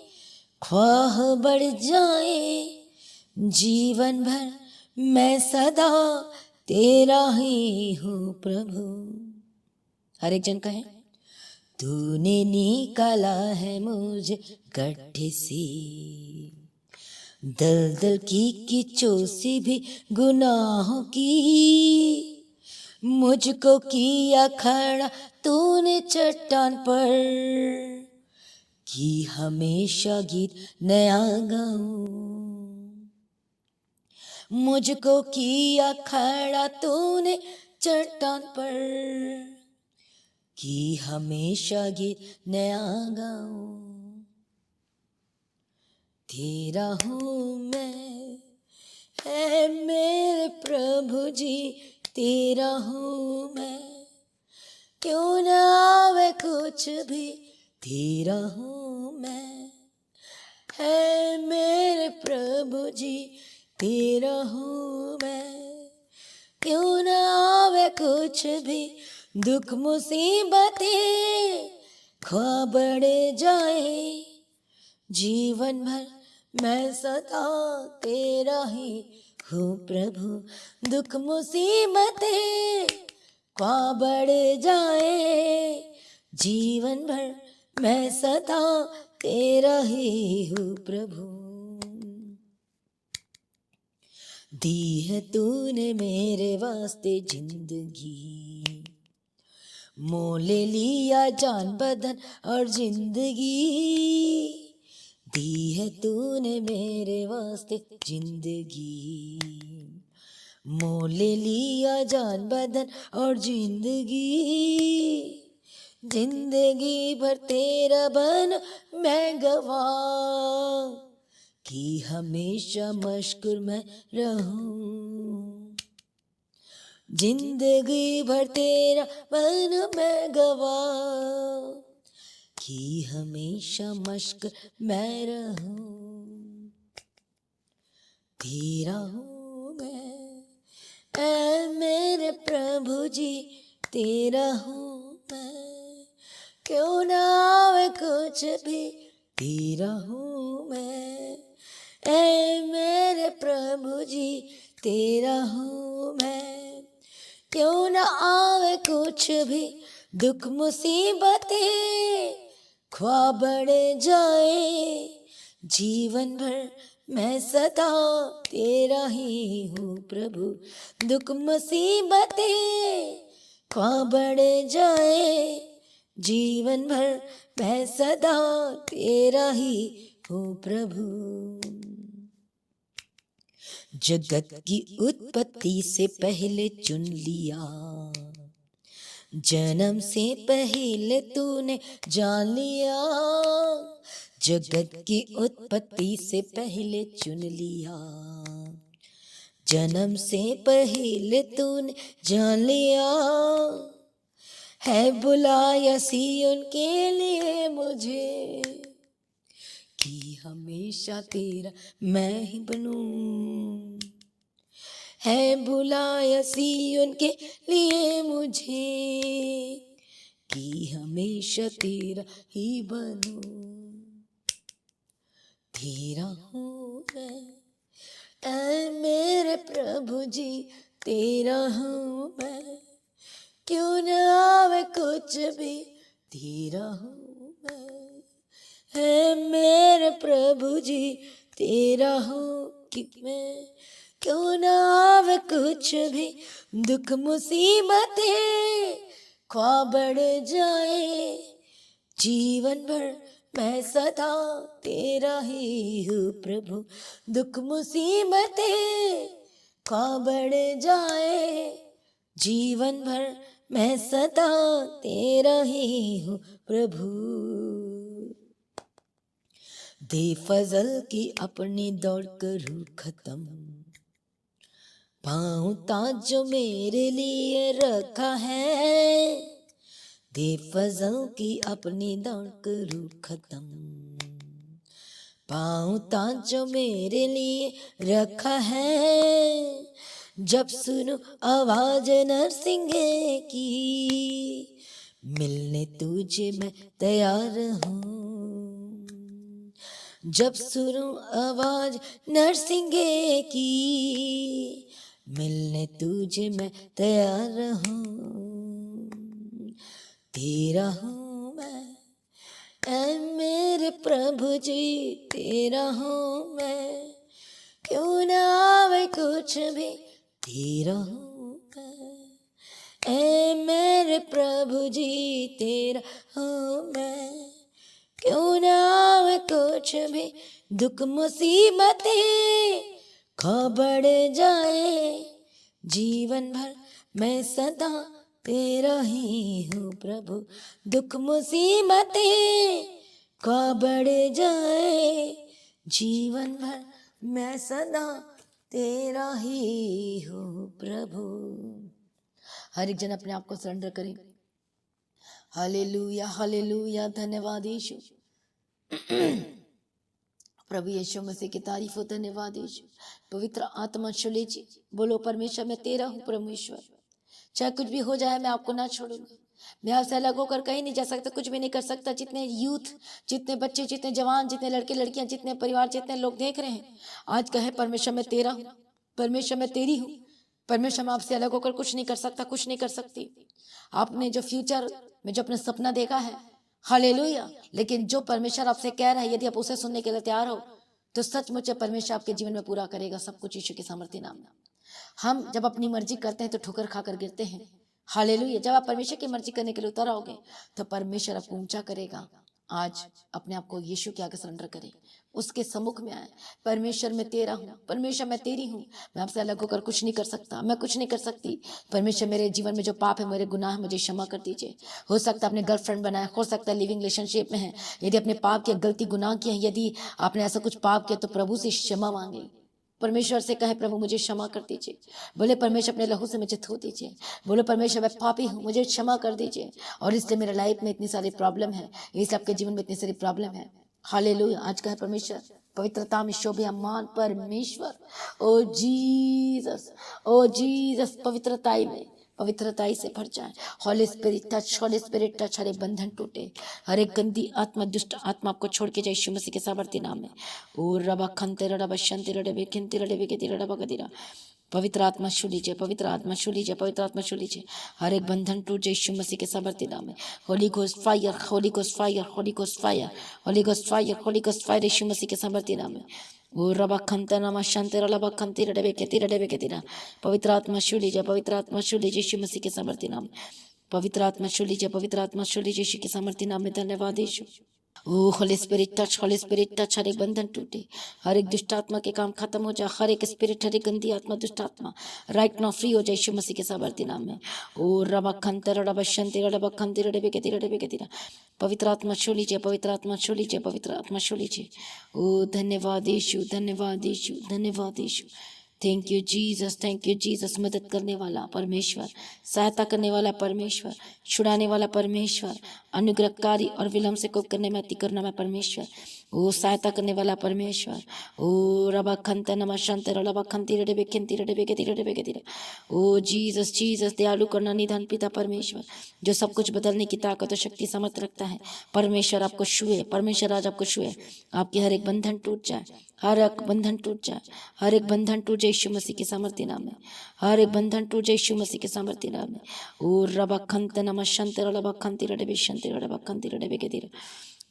ख्वाह बढ़ जाए जीवन भर, मैं सदा तेरा ही हूँ प्रभु। हर एक जन कहे, तूने निकाला है मुझे गड्ढे से, दलदल की कीचों से भी गुनाहों की, मुझको किया खड़ा तूने चट्टान पर, कि हमेशा गीत नया गाऊं। मुझको किया खड़ा तूने चट्टान पर, कि हमेशा गीत नया गाऊं। तेरा हूँ मैं, है मेरे प्रभु जी, तेरा हूँ मैं। क्यों न आवे कुछ भी, तेरा हूँ मैं। है मेरे प्रभु जी, तेरा हूँ मैं। क्यों न आवे कुछ भी दुख मुसीबतें, ख्वाह बढ़े जाए जीवन भर, मैं सदा तेरा ही हूँ प्रभु। दुख मुसीबतें ख्वाह बढ़े जाए जीवन भर, मैं सदा तेरा ही हूँ प्रभु। दी है तूने मेरे वास्ते जिंदगी, मोल लिया जान बदन और जिंदगी। दी है तूने मेरे वास्ते जिंदगी, मोल लिया जान बदन और जिंदगी। जिंदगी भर तेरा बन मैं गवाह, कि हमेशा मशकूर मैं रहूं। जिंदगी भर तेरा बन मैं गवाह, कि हमेशा मशकूर मैं रहूं। तेरा हूँ मैं, ऐ मेरे प्रभु जी, तेरा हूँ मैं। क्यों न आवे कुछ भी, तेरा हूँ मैं। ऐ मेरे प्रभु जी, तेरा हूँ मैं। क्यों न आवे कुछ भी दुख मुसीबतें, ख्वाह बढ़े जाए जीवन भर, मैं सदा तेरा ही हूँ प्रभु। दुख मुसीबतें ख्वाह बढ़े जाए जीवन भर, मैं सदा तेरा ही हूँ प्रभु। जगत की उत्पत्ति से पहले चुन लिया, जन्म से पहले तूने जान लिया। जगत की उत्पत्ति से पहले चुन लिया, जन्म से पहले तूने जान लिया है, बुलाया सी उनके लिए मुझे कि हमेशा तेरा मैं ही बनूं। है बुलाया सी उनके लिए मुझे कि हमेशा तेरा ही बनूं। तेरा हूँ मैं, ऐ मेरे प्रभु जी, तेरा हूँ मैं, क्यों न आवे कुछ भी, तेरा हूँ मैं। है मेरे प्रभु जी, तेरा हूँ कि मैं, क्यों न आवे कुछ भी, दुख मुसीबतें ख्वाह बढ़ जाए, जीवन भर मैं सदा तेरा ही हूँ प्रभु। दुख मुसीबतें ख्वाह बढ़ जाए, जीवन भर मैं सदा तेरा ही हूँ प्रभु। दे फजल की अपनी दौड़ करूँ खत्म, पाऊँ ताज जो मेरे लिए रखा है। दे फजल की अपनी दौड़ करूँ खत्म, पाऊँ ताज जो मेरे लिए रखा है। जब सुनूं आवाज नरसिंगे की, मिलने तुझे मैं तैयार हूँ। जब सुनूं आवाज नरसिंगे की, मिलने तुझे मैं तैयार हूँ। तेरा हूँ मैं, ऐ मेरे प्रभु जी, तेरा हूँ मैं, क्यों न आवे कुछ भी, तेरा हूँ मैं। ऐ मेरे प्रभु जी, तेरा हूँ मैं, क्यों न आवे कुछ भी, दुख मुसीबतें खा बढ़ जाए, जीवन भर मैं सदा तेरा ही हूँ प्रभु। दुख मुसीबतें खा बढ़ जाए, जीवन भर मैं सदा तेरा ही हूँ प्रभु। हर एक जन अपने आप को सरेंडर करें। हालेलुया हालेलुया, धन्यवाद यीशु। प्रभु यीशु मसीह की तारीफ हो, धन्यवाद यीशु। पवित्र आत्मा शुलेची बोलो, परमेश्वर मैं तेरा हूँ परमेश्वर, चाहे कुछ भी हो जाए मैं आपको ना छोड़ूंगा। मैं आपसे अलग होकर कहीं नहीं जा सकता, कुछ भी नहीं कर सकता। जितने यूथ, जितने बच्चे, जितने जवान, जितने लड़के लड़कियां, जितने परिवार, जितने लोग देख रहे हैं, आज कहे परमेश्वर मैं तेरा हूँ, परमेश्वर मैं तेरी हूँ। परमेश्वर मैं आपसे अलग होकर कुछ नहीं कर सकता, कुछ नहीं कर सकती। आपने जो फ्यूचर में जो अपना सपना देखा है, हालेलुया, लेकिन जो परमेश्वर आपसे कह रहा है, यदि आप उसे सुनने के लिए तैयार हो तो सचमुच परमेश्वर आपके जीवन में पूरा करेगा सब कुछ, यीशु के सामर्थ्य नाम में। हम जब अपनी मर्जी करते हैं तो ठोकर खाकर गिरते हैं। हालेलुया, जब आप परमेश्वर की मर्जी करने के लिए उतर आओगे तो परमेश्वर आपको ऊंचा करेगा। आज अपने आप को यीशु के आगे सरेंडर करें, उसके सम्मुख में आए। परमेश्वर मैं तेरा हूँ, परमेश्वर मैं तेरी हूँ, मैं आपसे अलग होकर कुछ नहीं कर सकता, मैं कुछ नहीं कर सकती। परमेश्वर मेरे जीवन में जो पाप है, मेरे गुनाह है, मुझे क्षमा कर दीजिए। हो सकता है आपने गर्लफ्रेंड बनाया, हो सकता है लिविंग रिलेशनशिप में है, यदि अपने पाप की गलती गुनाह की है, यदि आपने ऐसा कुछ पाप किया तो प्रभु से क्षमा मांगे। परमेश्वर से कहे प्रभु मुझे क्षमा कर दीजिए। बोले परमेश्वर अपने लहू से मुझे धो दीजिए। बोले परमेश्वर मैं पापी हूँ, मुझे क्षमा कर दीजिए। और इसलिए मेरे लाइफ में इतनी सारी प्रॉब्लम है, इसलिए आपके जीवन में इतनी सारी प्रॉब्लम है। हालेलुया, आज कहे परमेश्वर पवित्रता में शोभायमान परमेश्वर, ओ जीसस, ओ जीसस, पवित्रताई में पवित्रताई से भर जाए। हॉली स्पिरिट टच, हॉली स्पिरिट टच, हर एक बंधन टूटे, हर एक गंदी आत्मा, दुष्ट आत्मा आपको छोड़ के जाए यीशु मसीह के सामर्थ्य नाम में। ओ रबा खंते रबा शंति रबे खिंति रबे के रबा गदिरा। पवित्र आत्मा छू लीजिए, पवित्र आत्मा छू लीजिए, पवित्र आत्मा छू लीजिए। हर एक बंधन टूट जाए यीशु मसीह के सामर्थ्य नाम में। Holy Ghost fire, Holy Ghost fire, Holy Ghost fire, Holy Ghost fire, Holy Ghost fire Yeshu Masih के सामर्थ्य नाम में। ओ रबा खंते नमा शंति रबा खंति रबे के तिरा। पवित्र आत्मा छू लीजिए, पवित्र आत्मा छू लीजिए यीशु मसीह के सामर्थ्य नाम में। पवित्र आत्मा छू लीजिए, पवित्र आत्मा छू लीजिए यीशु के सामर्थ्य नाम में। धन्यवाद यीशु। ओ Holy Spirit touch, Holy Spirit touch, हर एक बंधन टूटे, हर एक दुष्ट आत्मा के काम खत्म हो जाए, हर एक स्पिरिट, हर एक गंदी आत्मा, दुष्ट आत्मा राइट नाउ फ्री हो जाए यीशु मसीह के सामर्थ्य नाम में। ओ रबा खंतर रबा शंति रबा खंति रबे के तिरा। पवित्र आत्मा छू लीजिए, पवित्र आत्मा छू लीजिए, पवित्र आत्मा छू लीजिए। ओ धन्यवाद यीशु, धन्यवाद यीशु, धन्यवाद यीशु। थैंक यू जीसस, मदद करने वाला परमेश्वर, सहायता करने वाला परमेश्वर, छुड़ाने वाला परमेश्वर, अनुग्रहकारी और विलम्ब से कोप करने में अति करुणा परमेश्वर, ओ सहायता करने वाला परमेश्वर, ओ रबा खंत नमा शंत रबा खंती रडे बेखंती रडे बेगति रडे बेगति, ओ जीसस जीसस, दयालु करना निधान पिता परमेश्वर, जो सब कुछ बदलने की ताकत और शक्ति समर्थ रखता है। परमेश्वर आपको छुए, परमेश्वर आज आपको छुए, आपकी हर एक बंधन टूट जाए, हर एक बंधन टूट जाए, हर एक बंधन टूट जाए यीशु मसीह के सामर्थ्य नाम में, हर एक बंधन टूट जाए यीशु मसीह के सामर्थ्य नाम में। ओ रबा खंत नमा शंत रबा खंती रडे बेशंती रबा खंती रडे बेगति,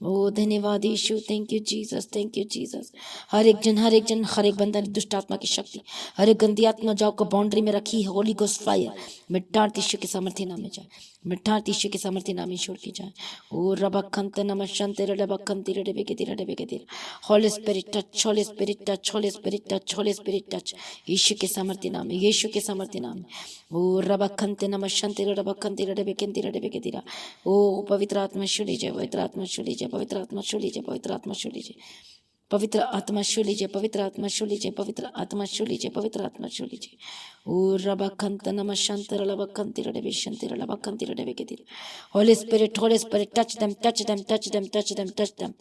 ओ धन्यवाद Yeshu, thank you Jesus, thank you Jesus. हर एक जन हर एक बंधन दुष्ट आत्मा की शक्ति, हर एक गंदी आत्मा जो आपको बाउंड्री में रखी है, होली गोस्ट फायर मिटार यीशु के सामर्थ्य नाम में जाए, मिटार यीशु के सामर्थ्य नाम में छोड़ के जाए। ओ रबखंत नमशंत रबखंत रडबेगति रडबेगति, Holy Spirit touch, Holy Spirit touch, Holy Spirit touch, Holy Spirit touch, Yeshu के सामर्थ्य नाम में, यीशु के सामर्थ्य नाम में। ओ रबखंत नमशंत रबखंत रडबेगति रडबेगति, ओ पवित्र आत्मा छू लीजिए, पवित्र आत्मा छू लीजिए, पवित्र आत्मा छू लीजिए, पवित्र आत्मा छू लीजिए, पवित्र आत्मा छू लीजिए, पवित्र आत्मा छू लीजिए, पवित्र आत्मा छू लीजिए, पवित्र आत्मा छू लीजिए। ओ रबखंत नमशंत रबखंत रडबेशंत रबखंत रडबेगति, Holy Spirit touch them touch them touch them touch them touch them.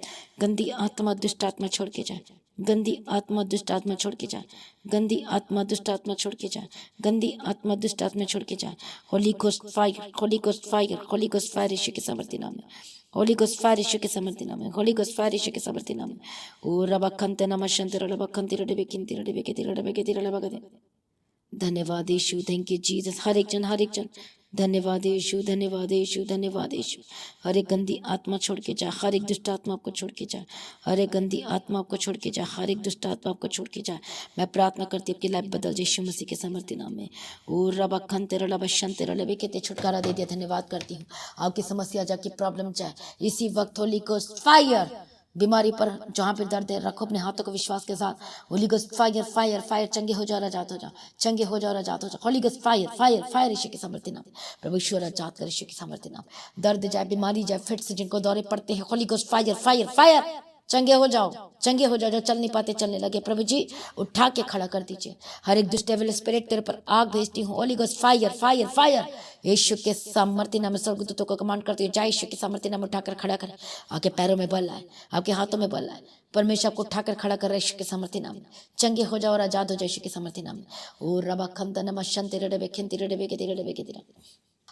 गंदी आत्मा दुष्ट आत्मा छोड़ के जाए, गंदी आत्मा दुष्ट आत्मा छोड़ के जाए, गंदी आत्मा दुष्ट आत्मा छोड़ के जाए, गंदी आत्मा दुष्ट आत्मा छोड़ के जाए। Holy Ghost fire, Holy Ghost fire, Holy Ghost fire Yeshu के सामर्थ्य नाम में, होली गोस्ट फायर यीशु के सामर्थ्य नाम में, होली गोस्ट फायर यीशु के सामर्थ्य नाम में। ओ रबखंत नमशंत रबखंत रडबेकिंत रडबेगति रडबेगति रडबेगति, धन्यवाद यीशु, थैंक यू जीसस। हर एक जन धन्यवाद यीशु, धन्यवाद यीशु, धन्यवाद यीशु। हर एक गंदी आत्मा छोड़ के जा, हर एक दुष्ट आत्मा आपको छोड़ के जा, हर एक गंदी आत्मा आपको छोड़ के जा, हर एक दुष्ट आत्मा आपको छोड़ के जा। मैं प्रार्थना करती हूँ आपकी लाइफ बदल जाए यीशु मसीह के सामर्थ्य नाम में। ओ रबा खंते रबा शंते रबे कहते छुटकारा दे दिया, धन्यवाद करती हूँ। आपकी समस्या जाके प्रॉब्लम जाए इसी वक्त, होली गोस्ट फायर बीमारी पर जहाँ पे दर्द है रखो अपने हाथों को विश्वास के साथ, Holy Ghost fire fire fire, चंगे हो जाओ, आजाद हो जाओ, चंगे हो जाओ, आजाद हो जाओ, Holy Ghost fire fire fire Yeshu के सामर्थ्य नाम, प्रभु ईश्वर आजाद कर यीशु के सामर्थ्य नाम। दर्द जाए, बीमारी जाए, फिट से जिनको दौरे पड़ते हैं, Holy Ghost fire fire fire, चंगे हो जाओ, चंगे हो जाओ, जो चल नहीं पाते चलने लगे, प्रभु जी उठा के खड़ा कर दीजिए। हर एक दुष्ट डेविल स्पिरिट तेरे पर आग भेजती हूँ, Holy Ghost fire fire fire Yeshu के सामर्थ्य नाम में स्वर्गदूतों को कमांड करती हूँ, जय यीशु के सामर्थ्य नाम उठाकर खड़ा कर, आपके पैरों में बल आए, आपके हाथों में बल आए, परमेश्वर को उठाकर खड़ा कर रहे यीशु के सामर्थ्य नाम में, चंगे हो जाओ और आजाद हो जाओ यीशु के सामर्थ्य नाम में। ओ रबा खंत नम शंति रडबे खिंति रडबे के रडबे के दिरा,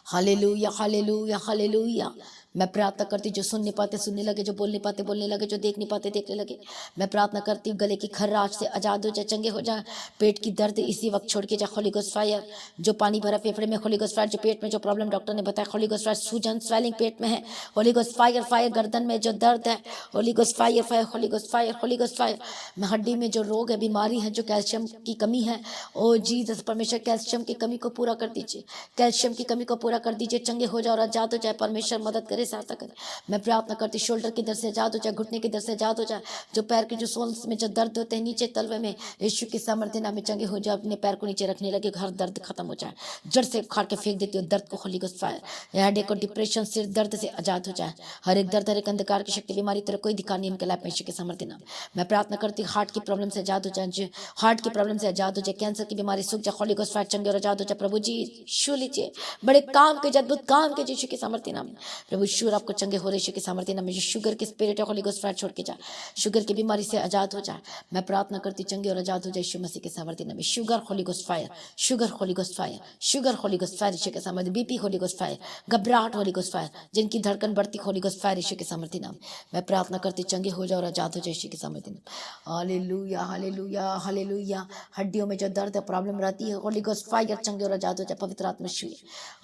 हालेलुया हालेलुया हालेलुया। मैं प्रार्थना करती जो सुन नहीं पाते सुनने लगे, जो बोल नहीं पाते बोलने लगे, जो देख नहीं पाते देखने लगे। मैं प्रार्थना करती हूँ गले की खर्राश से आजाद हो जाए, चंगे हो जाए, पेट की दर्द इसी वक्त छोड़ के जाए, होली गोस्ट फायर। जो पानी भरा फेफड़े में, होली गोस्ट फायर। जो पेट में जो प्रॉब्लम डॉक्टर ने बताया, होली गोस्ट फायर। सूजन स्वेलिंग पेट में है, होली गोस्ट फायर फायर। गर्दन में जो दर्द है, Holi Ghost fire fire, Holy Ghost fire, Holy Ghost fire. हड्डी में जो रोग है, बीमारी है, जो कैल्शियम की कमी है, ओ जीसस परमेश्वर कैल्शियम की कमी को पूरा कर दीजिए, कैल्शियम की कमी को पूरा कर दीजिए, चंगे हो जाओ और आजाद हो जाए, परमेश्वर मदद करे, सहायता करे। मैं प्रार्थना करती शोल्डर की दर्द से आजाद हो जाए, घुटने की दर्द से आजाद हो जाए, जो पैर के जो सोल्स में जो दर्द होते हैं नीचे तलवे में, यीशु के सामर्थ्य नाम में चंगे हो जाए, अपने पैर को नीचे रखने लगे, हर दर्द खत्म हो जाए, जड़ से उखाड़ के फेंक देती हूँ दर्द को, होली गोस्ट फायर। हेडेक और डिप्रेशन, सिर दर्द से आजाद हो जाए, हर एक दर्द, हर एक अंधकार की शक्ति, बीमारी तरह कोई दिखा नहीं इनके लाइफ में, यीशु के सामर्थ्य नाम। मैं प्रार्थना करती हार्ट की प्रॉब्लम से आजाद हो जाए, जो हार्ट की प्रॉब्लम से आजाद हो जाए, कैंसर की बीमारी सूख जाए, होली गोस्ट फायर, चंगे और आजाद हो जाए। प्रभु जी छू लीजिए, बड़े काम के अद्भुत काम के यीशु के सामर्थ्य नाम में। प्रभु ईश्वर आपको चंगे हो रहे यीशु के सामर्थ्य नाम में। जो शुगर की स्पिरिट है, होली गोस्ट फायर छोड़ के जाए, शुगर की बीमारी से आजाद हो जाए। मैं प्रार्थना करती चंगे और आजाद हो जाए यीशु मसीह के सामर्थ्य नाम में। Sugar Holy Ghost fire, sugar Holy Ghost fire, sugar Holy Ghost fire Yeshu के सामर्थ्य। बीपी होली गोस्ट फायर, घबराहट होली गोस्ट फायर, जिनकी धड़कन बढ़ती, होली गोस्ट फायर यीशु के सामर्थ्य नाम। मैं प्रार्थना करती चंगे हो जाओ और आजाद हो जाए यीशु के सामर्थ्य नाम। Hallelujah hallelujah hallelujah. हड्डियों में जो दर्द है, प्रॉब्लम रहती है, होली गोस्ट फायर, चंगे और आजाद हो जाए, पवित्र आत्मा छुए।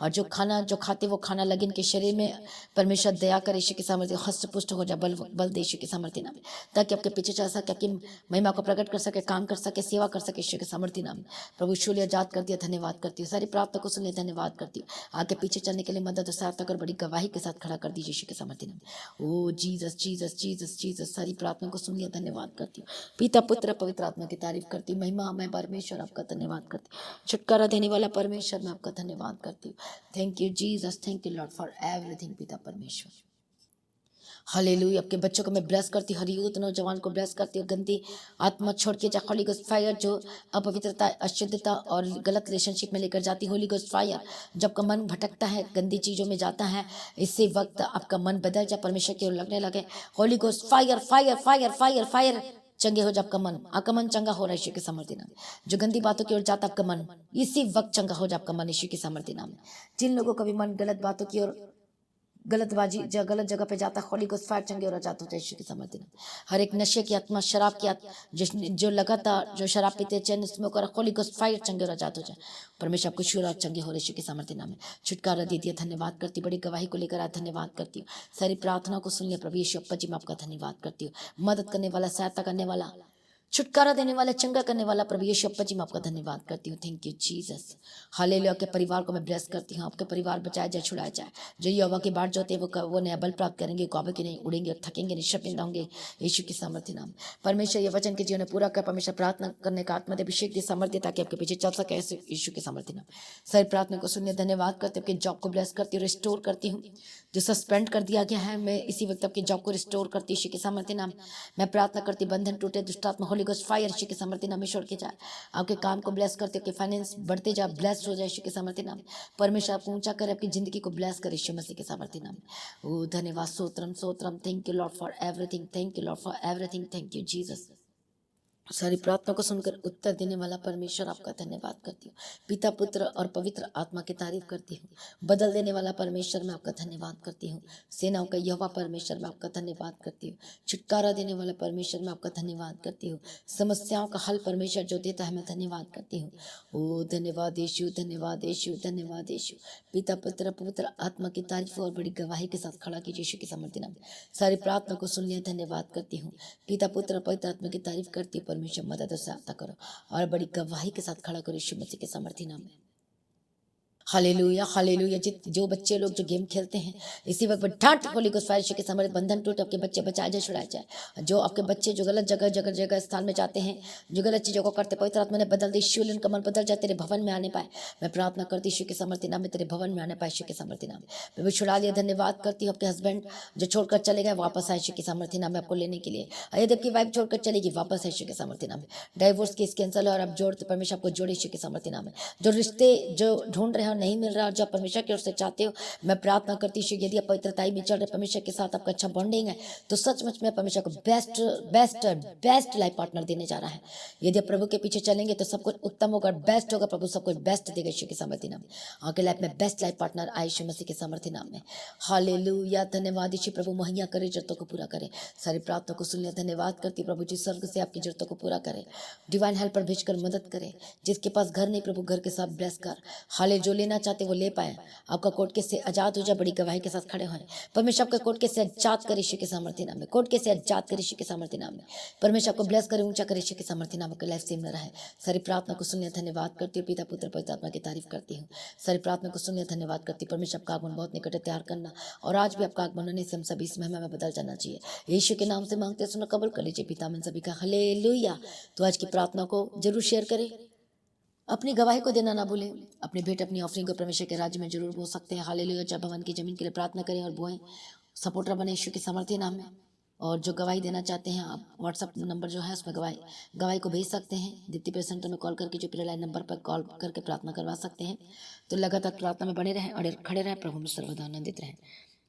और जो खाना जो खाते वो खाना लगे इनके शरीर में, परमेश्वर दया करे, यीशु के सामर्थ्य हस्त पुष्ट हो जाए, बल दे यीशु के सामर्थ्य नाम में, ताकि आपके पीछे चल सके, आपकी महिमा को प्रकट कर सके, काम कर सके, सेवा कर सके यीशु के सामर्थ्य नाम में। प्रभु शूल्य आजाद कर दिया, धन्यवाद करती हूँ, सारी प्रार्थना को सुनिए, धन्यवाद करती हूँ। आगे पीछे चलने के लिए मदद और सहायता कर, बड़ी गवाही के साथ खड़ा कर दीजिए यीशु के सामर्थ्य नाम में। ओ जीसस जीसस जीसस जीसस, सारी प्रार्थना को सुन लिया, धन्यवाद करती हूँ। पिता पुत्र पवित्र आत्मा की तारीफ करती हूँ। महिमा मैं परमेश्वर आपका धन्यवाद करती हूँ। छुटकारा देने वाला परमेश्वर मैं आपका धन्यवाद करती हूँ। Thank you Jesus, thank you Lord for everything. पिता परमेश्वर हालेलुया। आपके बच्चों को मैं ब्लेस करती हूँ, हर यूथ नौजवान को ब्लेस करती हूँ। गंदी आत्मा छोड़ के जा, होली गोस्ट फायर जो अपवित्रता, अशुद्धता और गलत रिलेशनशिप में लेकर जाती, होली गोस्ट फायर। जब का मन भटकता है, गंदी चीजों में जाता है, इसी वक्त आपका मन बदल जा, परमेश्वर की ओर लगने लगे। Holy Ghost fire fire fire fire fire, चंगे हो जा आपका मन चंगा हो रहा है यीशु के सामर्थ्य नाम में। जो गंदी बातों की ओर जाता आपका मन, इसी वक्त चंगा हो जा आपका मन यीशु के सामर्थ्य नाम में। जिन लोगों का भी मन गलत बातों की ओर, गलत जगह पे जाता, होली गोस्ट फायर चंगे और आजाद होता है यीशु के सामर्थ्य नाम में। हर एक नशे की आत्मा, शराब की आत्मा, जो लगातार जो शराब पीते, चैन स्मोक कर, होली गोस्ट फायर चंगे और आजाद हो जाए। परमेश्वर आपको शुरू और चंगे हो रहे यीशु के सामर्थ्य नाम में छुटकारा दे दिया। धन्यवाद करती, बड़ी गवाही को लेकर आज धन्यवाद करती हूँ। सारी प्रार्थना को सुन लिया प्रभु यीशु अप्पा जी, मैं आपका धन्यवाद करती हूँ। मदद करने वाला, सहायता करने वाला, छुटकारा देने वाला, चंगा करने वाला प्रभु यीशु अप्पा जी, मैं आपका धन्यवाद करती हूँ। Thank you Jesus. हालेलुया। आपके परिवार को मैं ब्लेस करती हूँ। आपके परिवार बचाया जाए, छुड़ाया जाए। जो यहोवा की बाट जो होते हैं वो नया बल प्राप्त करेंगे, कौवे के नहीं उड़ेंगे और थकेंगे नहीं, शर्मिंदा होंगे यीशु की सामर्थ्य नाम। परमेश्वर ये वचन के जीवन में पूरा कर, परमेश्वर प्रार्थना करने का आत्मा दे, अभिषेक दे, सामर्थ्य, ताकि आपके पीछे चल सके ऐसे यीशु के सामर्थ्य नाम। सारी प्रार्थना को सुनने धन्यवाद करते, आपके जॉब को ब्लेस करती हूँ, रिस्टोर करती हूँ। जो सस्पेंड कर दिया गया है, मैं इसी वक्त आपके जॉब को रिस्टोर करती यीशु के सामर्थ्य नाम। मैं प्रार्थना करती, बंधन टूटे, दुष्टात्मा होली गोस्ट फायर यीशु के सामर्थ्य नाम में छोड़ के जाए। आपके काम को ब्लेस करते, आपके फाइनेंस बढ़ते जाए, ब्लेस्ड हो जाए यीशु के सामर्थ्य नाम। परमेश्वर आपको ऊंचा करे, आपकी जिंदगी को ब्लेस करे यीशु मसीह के सामर्थ्य नाम। ओ धन्यवाद, सोत्रम सोत्रम। Thank you Lord for everything, thank you Lord for everything, thank you Jesus. सारी प्रार्थना को सुनकर उत्तर देने वाला परमेश्वर आपका धन्यवाद करती हूँ। पिता, पुत्र और पवित्र आत्मा की तारीफ करती हूँ। बदल देने वाला परमेश्वर मैं आपका धन्यवाद करती हूँ। सेनाओं का यहोवा परमेश्वर मैं आपका धन्यवाद करती हूँ। छुटकारा देने वाला परमेश्वर मैं आपका धन्यवाद करती हूँ। समस्याओं का हल परमेश्वर जो देता है, मैं धन्यवाद करती हूँ। ओ धन्यवाद यीशु, धन्यवाद यीशु, धन्यवाद यीशु। पिता, पुत्र, पवित्र आत्मा की तारीफ और बड़ी गवाही के साथ खड़ा कीजिए यीशु के सामर्थ्य नाम। सारी प्रार्थना को सुन लिया, धन्यवाद करती हूँ। पिता, पुत्र, पवित्र आत्मा की तारीफ करती हूँ। परमेश्वर मदद और सहायता करो और बड़ी गवाही के साथ खड़ा करो यीशु मसीह के सामर्थ्य नाम में। Hallelujah, hallelujah. जो बच्चे लोग जो गेम खेलते हैं, इसी वक्त ठाट होली गोस्ट फायर के समर्थ, बंधन टूट, आपके बच्चे बचाए जाए, छुड़ाए जाए। जो आपके बच्चे जो गलत जगह स्थान में जाते हैं, जो गलत चीजों को करते, पवित्र आत्मा ने बदल दी, शिवलिन का मन बदल जाए, तेरे भवन में आने पाए। मैं प्रार्थना करती यीशु के सामर्थ्य नाम में, तेरे भवन में आने पाए यीशु के सामर्थ्य नाम में। मैं भी छुड़ा लिया, धन्यवाद करती हूँ। आपके हस्बैंड जो छोड़कर चले गए, वापस आए यीशु के सामर्थ्य नाम में आपको लेने के लिए। यदि आपकी वाइफ छोड़कर चलेगी, वापस आए यीशु के सामर्थ्य नाम में। डाइवोर्स केस कैंसिल है और अब जोड़ते, परमेश्वर आपको जोड़े यीशु के सामर्थ्य नाम में। जो रिश्ते जो ढूंढ रहे हो नहीं मिल रहा, जो परमेश्वर की ओर से चाहते हो, मैं प्रार्थना करती हूँ, यदि आप पवित्रताई में चल रहे, परमेश्वर के साथ आपका अच्छा बॉन्डिंग है, तो सचमुच में परमेश्वर को best best best life partner देने जा रहा है। यदि आप प्रभु के पीछे चलेंगे तो सब कुछ उत्तम होगा, बेस्ट होगा। प्रभु सब कुछ बेस्ट देगा यीशु के सामर्थ्य नाम में। आपके लाइफ में बेस्ट लाइफ पार्टनर आए यीशु मसीह के सामर्थ्य नाम में। हालेलुया, धन्यवाद यीशु। प्रभु मुहैया करे, जरूरतों को पूरा करे। सारी प्रार्थना को सुन लिया, धन्यवाद करती प्रभु जी, स्वर्ग से आपकी जरूरतों को पूरा करे, डिवाइन हेल्पर भेजकर मदद करे। जिसके पास घर नहीं, प्रभु घर के साथ ब्लेस कर। हाले जो लेना चाहते वो ले पाए। आपका कोर्ट केस से आजाद हो जाए, बड़ी गवाही के साथ खड़े हैं। परमेश्वर आपका कोर्ट केस से आजाद करे यीशु के सामर्थ्य नाम में। कोर्ट केस से आजाद करे यीशु के सामर्थ्य नाम में। परमेश्वर आपको ब्लेस करे, ऊंचा करे यीशु के सामर्थ्य नाम में। लाइफ सेम में रहे। सारी प्रार्थना को सुनने धन्यवाद करती हूँ। पिता, पुत्र, पवित्र आत्मा की तारीफ करती हूँ। सारी प्रार्थना को सुनने धन्यवाद करती हूँ। परमेश्वर आपका आगमन बहुत निकट है, तैयार करना। और आज भी आपका आगमन होने से हम सभी इस महिमा में बदल जाना चाहिए। यीशु के नाम से मांगते सुनो, कबूल कर लीजिए पिता में सभी का। हालेलुया। तो आज की प्रार्थना को जरूर शेयर करें, अपनी गवाही को देना ना भूलें। अपने भेंट, अपनी ऑफरिंग को परमेश्वर के राज्य में जरूर बो सकते हैं। हालेलुया। जब भवन की जमीन के लिए प्रार्थना करें और बोएं, सपोर्टर बने यीशु के सामर्थ्य नाम में। और जो गवाही देना चाहते हैं, आप व्हाट्सअप नंबर जो है उसमें गवाही को भेज सकते हैं। दीप्ति प्रेयर सेंटर में कॉल करके जो प्रेयर लाइन नंबर पर कॉल करके प्रार्थना करवा सकते हैं। तो लगातार प्रार्थना में बने रहें और खड़े रहें, प्रभु में सर्वदा आनंदित रहें।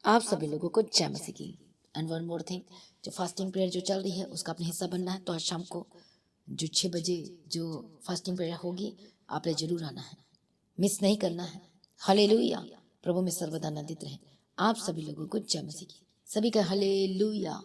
आप सभी लोगों को जय मसीह की। एंड वन मोर थिंग, जो फास्टिंग प्रेयर जो चल रही है उसका अपने हिस्सा बनना है। तो आज शाम को जो 6 बजे जो फास्टिंग प्रेयर होगी, आपने जरूर आना है, मिस नहीं करना है। हालेलुया। प्रभु में सर्वदा आनंदित रहें। आप सभी लोगों को जय मसीह की। सभी का हालेलुया।